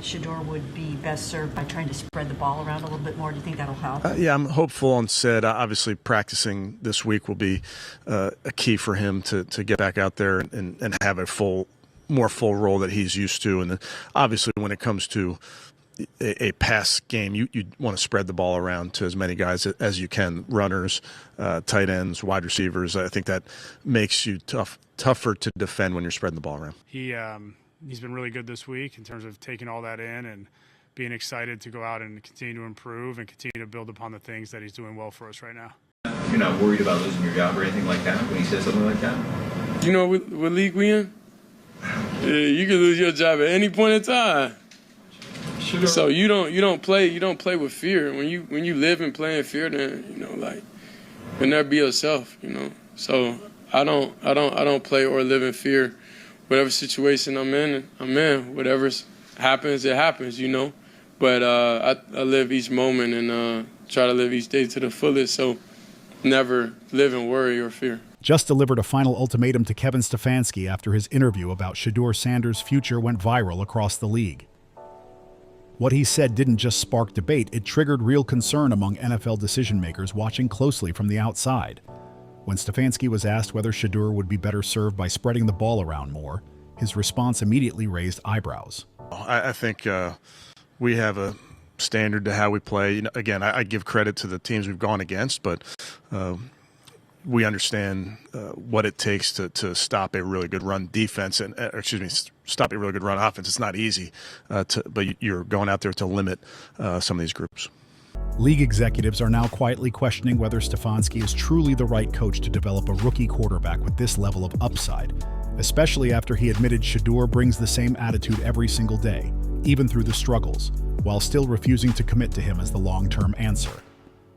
Shedeur would be best served by trying to spread the ball around a little bit more? Do you think that'll help? Yeah, I'm hopeful on Ced. Obviously, practicing this week will be a key for him to get back out there and have a more full role that he's used to. And then obviously, when it comes to a pass game, you want to spread the ball around to as many guys as you can, runners, tight ends, wide receivers. I think that makes you tougher to defend when you're spreading the ball around. He's been really good this week in terms of taking all that in and being excited to go out and continue to improve and continue to build upon the things that he's doing well for us right now. You're not worried about losing your job or anything like that when he says something like that? You know what league we in? Yeah, you can lose your job at any point in time. Sure. So you don't play with fear. When you live and play in fear, then you'll never be yourself. So I don't play or live in fear. Whatever situation I'm in. Whatever happens, it happens. But I live each moment and try to live each day to the fullest. So never live in worry or fear. Just delivered a final ultimatum to Kevin Stefanski after his interview about Shedeur Sanders' future went viral across the league. What he said didn't just spark debate, it triggered real concern among NFL decision-makers watching closely from the outside. When Stefanski was asked whether Shedeur would be better served by spreading the ball around more, his response immediately raised eyebrows. I think we have a standard to how we play. Again, I give credit to the teams we've gone against, but we understand what it takes to stop a really good run defense and stop a really good run offense. It's not easy, but you're going out there to limit some of these groups. League executives are now quietly questioning whether Stefanski is truly the right coach to develop a rookie quarterback with this level of upside, especially after he admitted Shedeur brings the same attitude every single day, even through the struggles, while still refusing to commit to him as the long-term answer.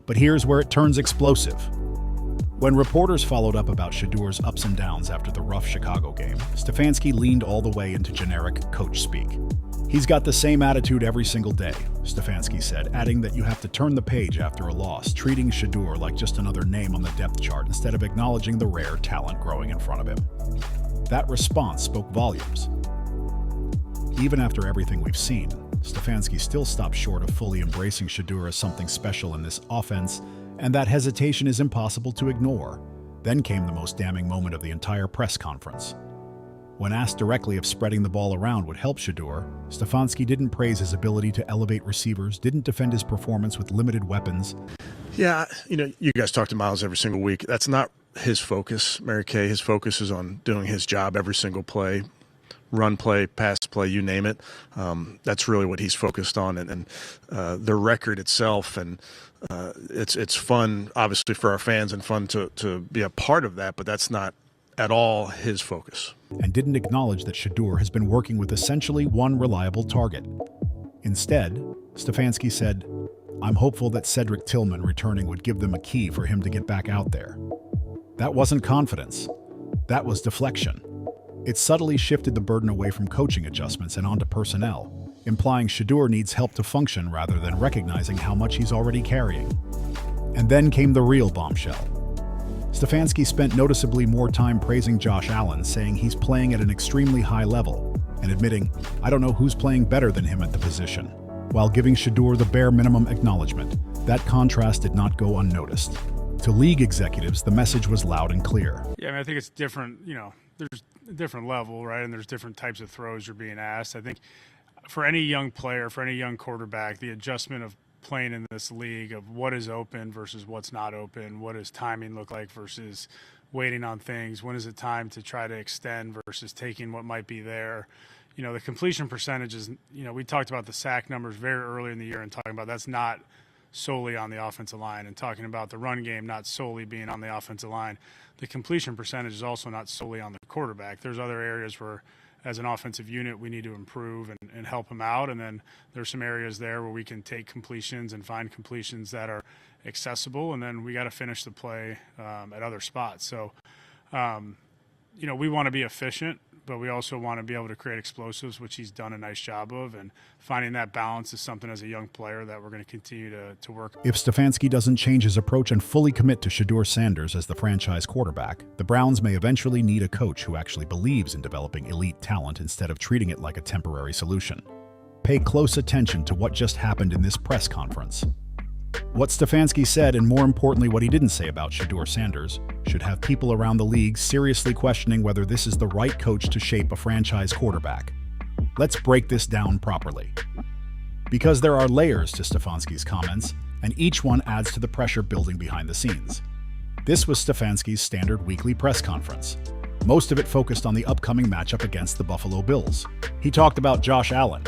But here's where it turns explosive. When reporters followed up about Shedeur's ups and downs after the rough Chicago game, Stefanski leaned all the way into generic coach speak. "He's got the same attitude every single day," Stefanski said, adding that you have to turn the page after a loss, treating Shedeur like just another name on the depth chart instead of acknowledging the rare talent growing in front of him. That response spoke volumes. Even after everything we've seen, Stefanski still stopped short of fully embracing Shedeur as something special in this offense, and that hesitation is impossible to ignore. Then came the most damning moment of the entire press conference. When asked directly if spreading the ball around would help Shedeur, Stefanski didn't praise his ability to elevate receivers, didn't defend his performance with limited weapons. Yeah, you guys talk to Miles every single week. That's not his focus, Mary Kay. His focus is on doing his job every single play, run play, pass play, you name it. That's really what he's focused on, and the record itself. And it's fun, obviously, for our fans and fun to be a part of that, but that's not at all his focus. And didn't acknowledge that Shedeur has been working with essentially one reliable target. Instead, Stefanski said, "I'm hopeful that Cedric Tillman returning would give them a key for him to get back out there." That wasn't confidence. That was deflection. It subtly shifted the burden away from coaching adjustments and onto personnel, implying Shedeur needs help to function rather than recognizing how much he's already carrying. And then came the real bombshell. Stefanski spent noticeably more time praising Josh Allen, saying he's playing at an extremely high level, and admitting, "I don't know who's playing better than him at the position," while giving Shedeur the bare minimum acknowledgement. That contrast did not go unnoticed. To league executives, the message was loud and clear. Yeah, I think it's different, there's a different level, right? And there's different types of throws you're being asked. I think for any young player, for any young quarterback, the adjustment of playing in this league of what is open versus what's not open, what does timing look like versus waiting on things, when is it time to try to extend versus taking what might be there. The completion percentages, we talked about the sack numbers very early in the year and talking about that's not solely on the offensive line, and talking about the run game not solely being on the offensive line. The completion percentage is also not solely on the quarterback. There's other areas where, as an offensive unit, we need to improve and help him out. And then there's some areas there where we can take completions and find completions that are accessible. And then we got to finish the play at other spots. So, we want to be efficient, but we also want to be able to create explosives, which he's done a nice job of. And finding that balance is something as a young player that we're going to continue to work. If Stefanski doesn't change his approach and fully commit to Shedeur Sanders as the franchise quarterback, the Browns may eventually need a coach who actually believes in developing elite talent instead of treating it like a temporary solution. Pay close attention to what just happened in this press conference. What Stefanski said, and more importantly what he didn't say about Shedeur Sanders, should have people around the league seriously questioning whether this is the right coach to shape a franchise quarterback. Let's break this down properly. Because there are layers to Stefanski's comments, and each one adds to the pressure building behind the scenes. This was Stefanski's standard weekly press conference. Most of it focused on the upcoming matchup against the Buffalo Bills. He talked about Josh Allen.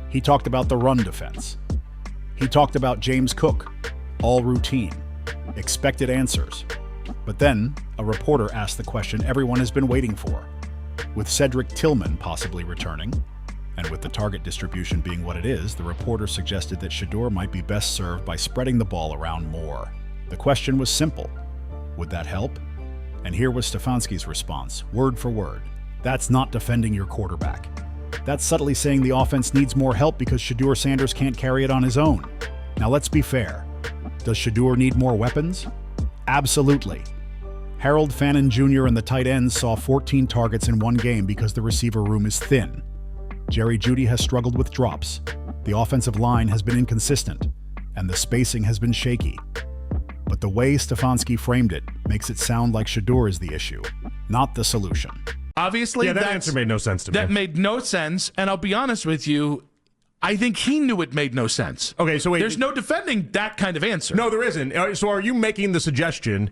He talked about the run defense. He talked about James Cook. All routine. Expected answers. But then, a reporter asked the question everyone has been waiting for. With Cedric Tillman possibly returning, and with the target distribution being what it is, the reporter suggested that Shedeur might be best served by spreading the ball around more. The question was simple. Would that help? And here was Stefanski's response, word for word. That's not defending your quarterback. That's subtly saying the offense needs more help because Shedeur Sanders can't carry it on his own. Now let's be fair. Does Shedeur need more weapons? Absolutely. Harold Fannin Jr. and the tight ends saw 14 targets in one game because the receiver room is thin. Jerry Jeudy has struggled with drops. The offensive line has been inconsistent, and the spacing has been shaky. But the way Stefanski framed it makes it sound like Shedeur is the issue, not the solution. Obviously, yeah, that answer made no sense to me. That made no sense, and I'll be honest with you, I think he knew it made no sense. Okay, so wait. There's no defending that kind of answer. No, there isn't. So are you making the suggestion?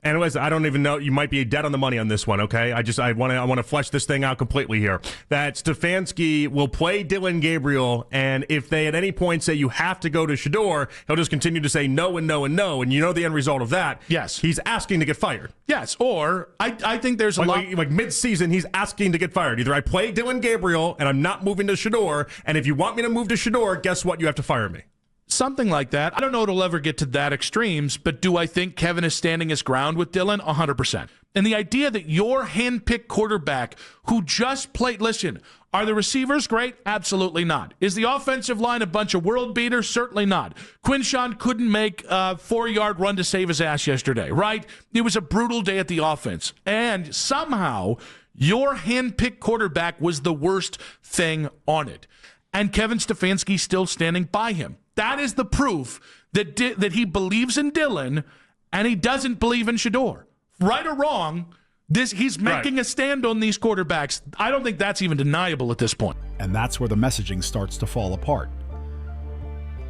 Anyways, I don't even know. You might be dead on the money on this one. Okay, I want to flesh this thing out completely here. That Stefanski will play Dylan Gabriel, and if they at any point say you have to go to Shedeur, he'll just continue to say no and no and no, and you know the end result of that. Yes, he's asking to get fired. Yes, or I think there's a lot like mid-season, he's asking to get fired. Either I play Dylan Gabriel and I'm not moving to Shedeur, and if you want me to move to Shedeur, guess what? You have to fire me. Something like that. I don't know it'll ever get to that extremes, but do I think Kevin is standing his ground with Dylan? 100%. And the idea that your hand-picked quarterback who just played, listen, are the receivers great? Absolutely not. Is the offensive line a bunch of world beaters? Certainly not. Quinshawn couldn't make a 4-yard run to save his ass yesterday, right? It was a brutal day at the offense. And somehow your hand-picked quarterback was the worst thing on it. And Kevin Stefanski still standing by him. That is the proof that he believes in Dylan and he doesn't believe in Shedeur. Right or wrong, he's making a stand on these quarterbacks. I don't think that's even deniable at this point. And that's where the messaging starts to fall apart.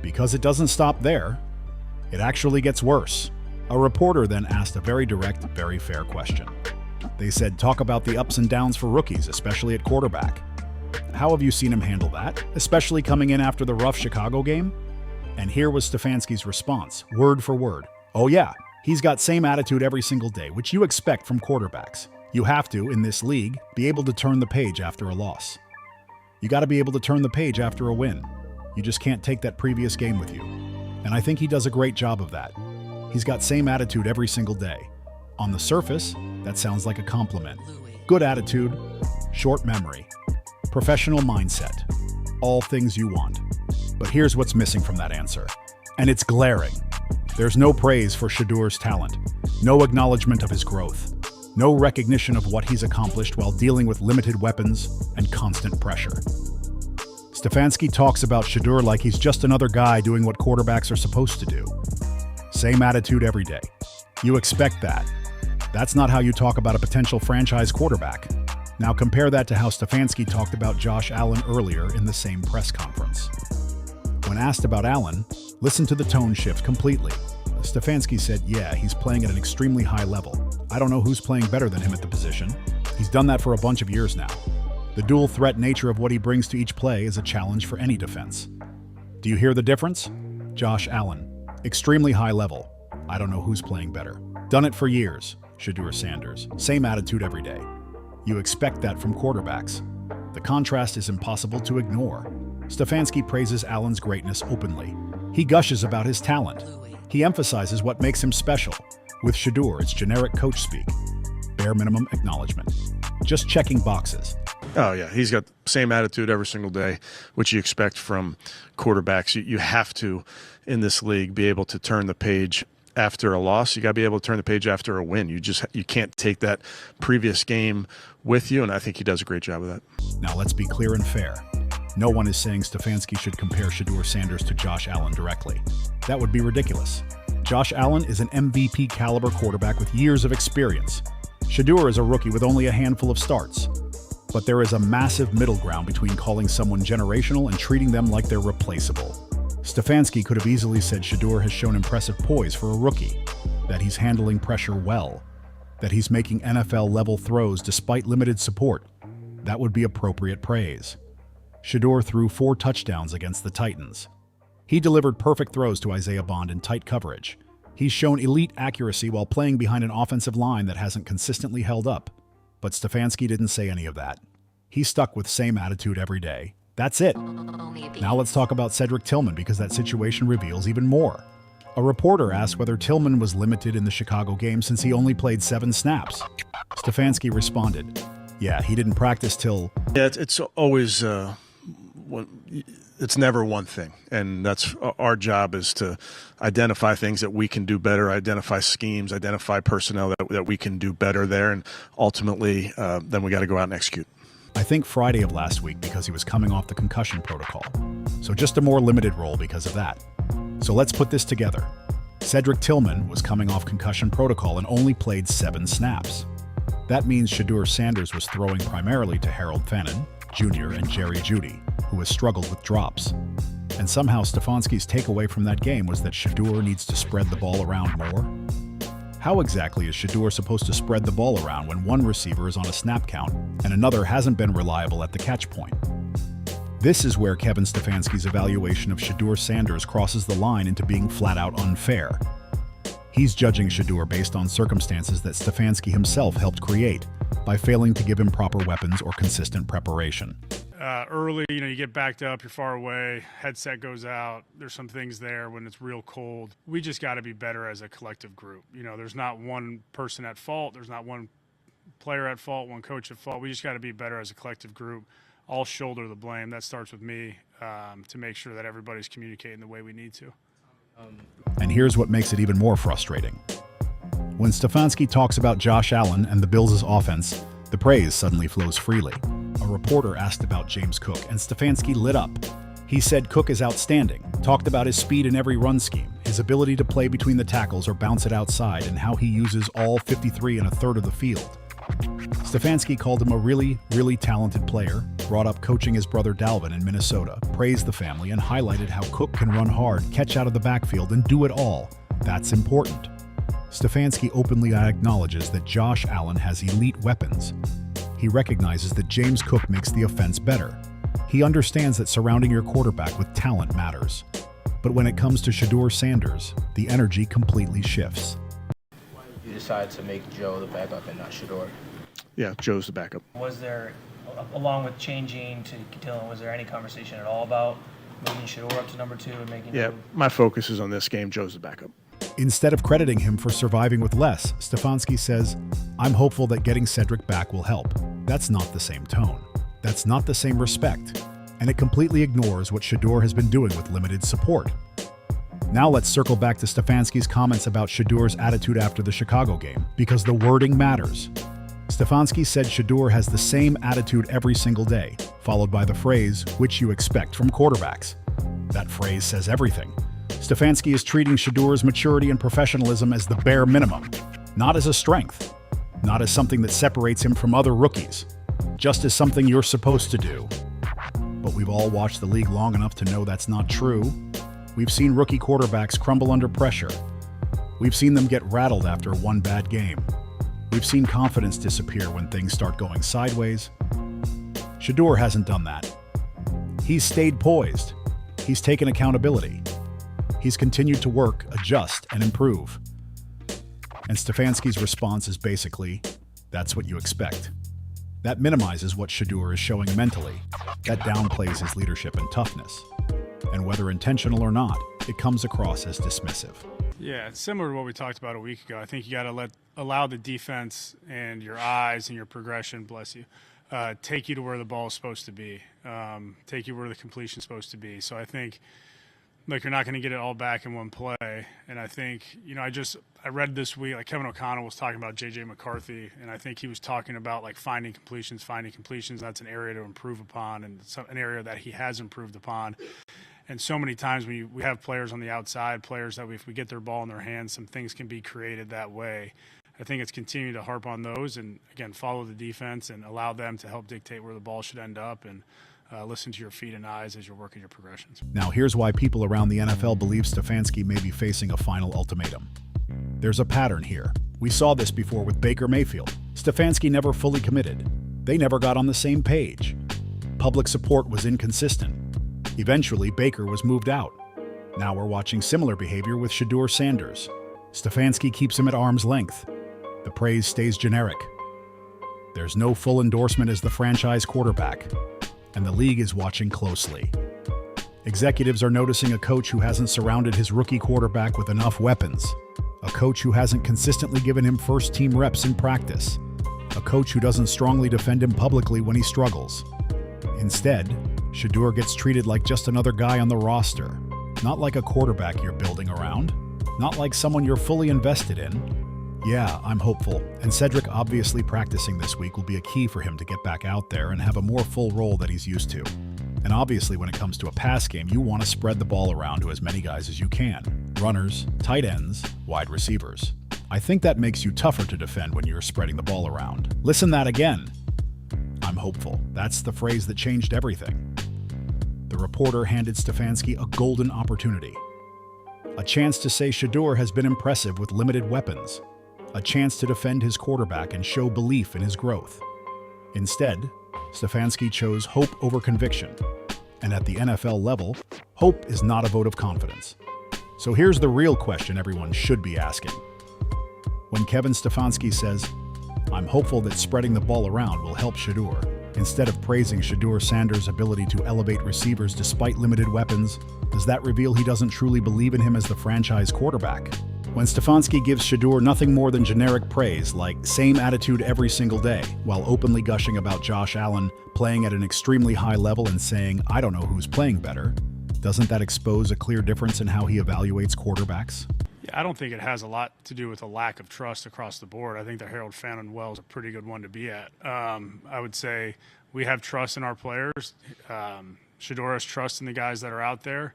Because it doesn't stop there, it actually gets worse. A reporter then asked a very direct, very fair question. They said, talk about the ups and downs for rookies, especially at quarterback. How have you seen him handle that, especially coming in after the rough Chicago game? And here was Stefanski's response, word for word. Oh yeah, he's got same attitude every single day, which you expect from quarterbacks. You have to, in this league, be able to turn the page after a loss. You got to be able to turn the page after a win. You just can't take that previous game with you. And I think he does a great job of that. He's got same attitude every single day. On the surface, that sounds like a compliment. Good attitude, short memory, professional mindset, all things you want. But here's what's missing from that answer, and it's glaring. There's no praise for Shedeur's talent, no acknowledgement of his growth, no recognition of what he's accomplished while dealing with limited weapons and constant pressure. Stefanski talks about Shedeur like he's just another guy doing what quarterbacks are supposed to do. Same attitude every day. You expect that. That's not how you talk about a potential franchise quarterback. Now compare that to how Stefanski talked about Josh Allen earlier in the same press conference. When asked about Allen, listen to the tone shift completely. Stefanski said, yeah, he's playing at an extremely high level. I don't know who's playing better than him at the position. He's done that for a bunch of years now. The dual threat nature of what he brings to each play is a challenge for any defense. Do you hear the difference? Josh Allen, extremely high level. I don't know who's playing better. Done it for years. Shedeur Sanders, same attitude every day. You expect that from quarterbacks. The contrast is impossible to ignore. Stefanski praises Allen's greatness openly. He gushes about his talent. He emphasizes what makes him special. With Shedeur, it's generic coach speak. Bare minimum acknowledgement. Just checking boxes. Oh, yeah. He's got the same attitude every single day, which you expect from quarterbacks. You have to, in this league, be able to turn the page after a loss. You got to be able to turn the page after a win. You can't take that previous game with you, and I think he does a great job of that. Now let's be clear and fair. No one is saying Stefanski should compare Shedeur Sanders to Josh Allen directly. That would be ridiculous. Josh Allen is an MVP caliber quarterback with years of experience. Shedeur is a rookie with only a handful of starts. But there is a massive middle ground between calling someone generational and treating them like they're replaceable. Stefanski could have easily said Shedeur has shown impressive poise for a rookie, that he's handling pressure well, that he's making NFL-level throws despite limited support. That would be appropriate praise. Shedeur threw 4 touchdowns against the Titans. He delivered perfect throws to Isaiah Bond in tight coverage. He's shown elite accuracy while playing behind an offensive line that hasn't consistently held up. But Stefanski didn't say any of that. He stuck with same attitude every day. That's it. Now let's talk about Cedric Tillman because that situation reveals even more. A reporter asked whether Tillman was limited in the Chicago game since he only played 7 snaps. Stefanski responded, yeah, he didn't practice till... Yeah, it's always... it's never one thing, and that's our job, is to identify things that we can do better, identify schemes, identify personnel that we can do better there, and ultimately then we got to go out and execute. I think Friday of last week because he was coming off the concussion protocol, so just a more limited role because of that. So let's put this together. Cedric Tillman was coming off concussion protocol and only played 7 snaps. That means Shedeur Sanders was throwing primarily to Harold Fannin, Jr. and Jerry Jeudy, who has struggled with drops. And somehow Stefanski's takeaway from that game was that Shedeur needs to spread the ball around more? How exactly is Shedeur supposed to spread the ball around when one receiver is on a snap count and another hasn't been reliable at the catch point? This is where Kevin Stefanski's evaluation of Shedeur Sanders crosses the line into being flat-out unfair. He's judging Shedeur based on circumstances that Stefanski himself helped create by failing to give him proper weapons or consistent preparation. Early, you get backed up, you're far away, headset goes out, there's some things there when it's real cold. We just got to be better as a collective group. There's not one person at fault, there's not one player at fault, one coach at fault. We just got to be better as a collective group. I'll shoulder the blame. That starts with me to make sure that everybody's communicating the way we need to. And here's what makes it even more frustrating. When Stefanski talks about Josh Allen and the Bills' offense, the praise suddenly flows freely. A reporter asked about James Cook, and Stefanski lit up. He said Cook is outstanding, talked about his speed in every run scheme, his ability to play between the tackles or bounce it outside, and how he uses all 53 1/3 of the field. Stefanski called him a really, really talented player, brought up coaching his brother Dalvin in Minnesota, praised the family, and highlighted how Cook can run hard, catch out of the backfield, and do it all. That's important. Stefanski openly acknowledges that Josh Allen has elite weapons. He recognizes that James Cook makes the offense better. He understands that surrounding your quarterback with talent matters. But when it comes to Shedeur Sanders, the energy completely shifts. You decided to make Joe the backup and not Shedeur. Yeah, Joe's the backup. Was there, along with changing to Dillon, was there any conversation at all about moving Shedeur up to number 2 and making Yeah, my focus is on this game. Joe's the backup. Instead of crediting him for surviving with less, Stefanski says, I'm hopeful that getting Cedric back will help. That's not the same tone. That's not the same respect. And it completely ignores what Shedeur has been doing with limited support. Now let's circle back to Stefanski's comments about Shedeur's attitude after the Chicago game, because the wording matters. Stefanski said Shedeur has the same attitude every single day, followed by the phrase, which you expect from quarterbacks. That phrase says everything. Stefanski is treating Shedeur's maturity and professionalism as the bare minimum, not as a strength, not as something that separates him from other rookies, just as something you're supposed to do. But we've all watched the league long enough to know that's not true. We've seen rookie quarterbacks crumble under pressure. We've seen them get rattled after one bad game. We've seen confidence disappear when things start going sideways. Shedeur hasn't done that. He's stayed poised. He's taken accountability. He's continued to work, adjust, and improve. And Stefanski's response is basically, that's what you expect. That minimizes what Shedeur is showing mentally. That downplays his leadership and toughness. And whether intentional or not, it comes across as dismissive. Yeah, it's similar to what we talked about a week ago. I think you got to allow the defense and your eyes and your progression, bless you, take you to where the ball is supposed to be, take you where the completion is supposed to be. So I think like you're not going to get it all back in one play. And I think, I read this week, like Kevin O'Connell was talking about J.J. McCarthy, and I think he was talking about like finding completions. That's an area to improve upon, and an area that he has improved upon. And so many times when we have players on the outside, players that if we get their ball in their hands, some things can be created that way. I think it's continuing to harp on those and, again, follow the defense and allow them to help dictate where the ball should end up, and listen to your feet and eyes as you're working your progressions. Now here's why people around the NFL believe Stefanski may be facing a final ultimatum. There's a pattern here. We saw this before with Baker Mayfield. Stefanski never fully committed. They never got on the same page. Public support was inconsistent. Eventually, Baker was moved out. Now we're watching similar behavior with Shedeur Sanders. Stefanski keeps him at arm's length. The praise stays generic. There's no full endorsement as the franchise quarterback, and the league is watching closely. Executives are noticing a coach who hasn't surrounded his rookie quarterback with enough weapons, a coach who hasn't consistently given him first-team reps in practice, a coach who doesn't strongly defend him publicly when he struggles. Instead, Shedeur gets treated like just another guy on the roster, not like a quarterback you're building around, not like someone you're fully invested in. Yeah, I'm hopeful, and Cedric obviously practicing this week will be a key for him to get back out there and have a more full role that he's used to. And obviously when it comes to a pass game, you want to spread the ball around to as many guys as you can. Runners, tight ends, wide receivers. I think that makes you tougher to defend when you're spreading the ball around. Listen that again. I'm hopeful. That's the phrase that changed everything. The reporter handed Stefanski a golden opportunity. A chance to say Shedeur has been impressive with limited weapons. A chance to defend his quarterback and show belief in his growth. Instead, Stefanski chose hope over conviction. And at the NFL level, hope is not a vote of confidence. So here's the real question everyone should be asking. When Kevin Stefanski says, "I'm hopeful that spreading the ball around will help Shedeur," instead of praising Shedeur Sanders' ability to elevate receivers despite limited weapons, does that reveal he doesn't truly believe in him as the franchise quarterback? When Stefanski gives Shedeur nothing more than generic praise, like same attitude every single day, while openly gushing about Josh Allen playing at an extremely high level and saying, "I don't know who's playing better," doesn't that expose a clear difference in how he evaluates quarterbacks? Yeah, I don't think it has a lot to do with a lack of trust across the board. I think the Harold Fannin well is a pretty good one to be at. I would say we have trust in our players. Shedeur has trust in the guys that are out there.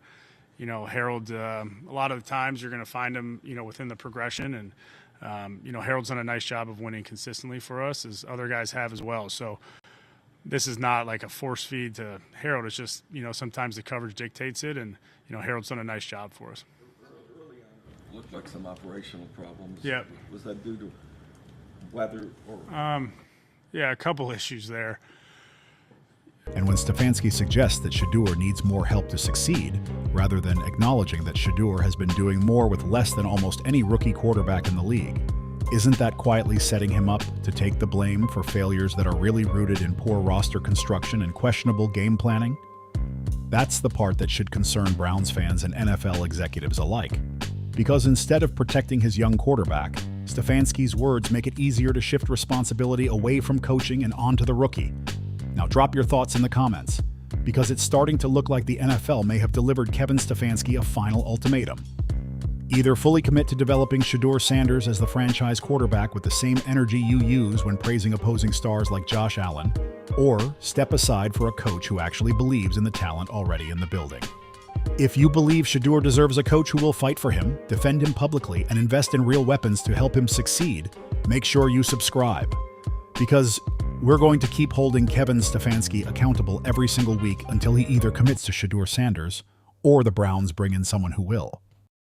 Harold, a lot of the times you're going to find him, within the progression. And, Harold's done a nice job of winning consistently for us, as other guys have as well. So this is not like a force feed to Harold. It's just, sometimes the coverage dictates it. And, Harold's done a nice job for us. Looked like some operational problems. Yeah. Was that due to weather or? Yeah, a couple issues there. And when Stefanski suggests that Shedeur needs more help to succeed, rather than acknowledging that Shedeur has been doing more with less than almost any rookie quarterback in the league, isn't that quietly setting him up to take the blame for failures that are really rooted in poor roster construction and questionable game planning? That's the part that should concern Browns fans and NFL executives alike. Because instead of protecting his young quarterback, Stefanski's words make it easier to shift responsibility away from coaching and onto the rookie. Now drop your thoughts in the comments, because it's starting to look like the NFL may have delivered Kevin Stefanski a final ultimatum. Either fully commit to developing Shedeur Sanders as the franchise quarterback with the same energy you use when praising opposing stars like Josh Allen, or step aside for a coach who actually believes in the talent already in the building. If you believe Shedeur deserves a coach who will fight for him, defend him publicly, and invest in real weapons to help him succeed, make sure you subscribe. Because we're going to keep holding Kevin Stefanski accountable every single week until he either commits to Shedeur Sanders or the Browns bring in someone who will.